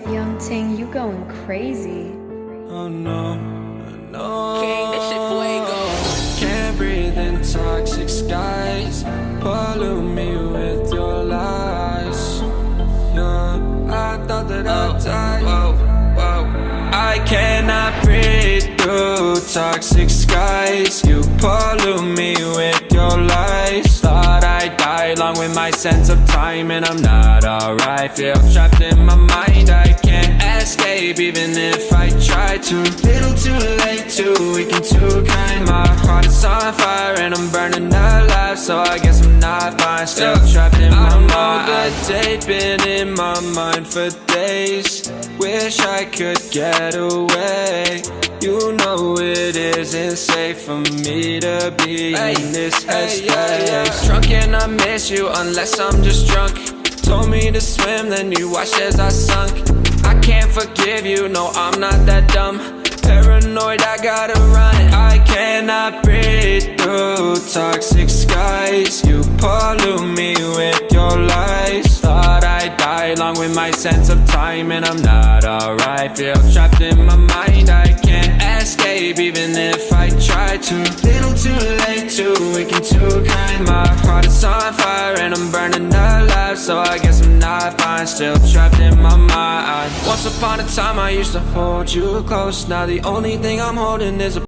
Young Ting, you going crazy. Oh no, no. King, that shit fuego. Can't breathe in toxic skies. Pollute me with your lies. Yeah, I thought that I'd die. Whoa, whoa. I cannot breathe through toxic skies. You pollute me with your lies. Thought I'd die along with my sense of time, and I'm not alright. Feel trapped in my mind, I can't escape even if I try to. Little too late, too weak and too kind. My heart is on fire and I'm burning alive, so I guess I'm not fine. Still trapped in my mind. I know that been in my mind for days. Wish I could get away. You know it isn't safe for me to be in this headspace. Drunk and I miss you unless I'm just drunk. Told me to swim, then you watched as I sunk. I can't forgive you, no, I'm not that dumb. Paranoid, I gotta run. I cannot breathe through toxic skies. You pollute me with your lies. Thought I'd die along with my sense of time, and I'm not alright. Feel trapped in my mind, I can't escape even if I try to. Little too late, too weak and too kind. My heart is on fire and I'm burning alive, so I guess I'm not fine. Still trapped in my mind. Once upon a time I used to hold you close. Now the only thing I'm holding is a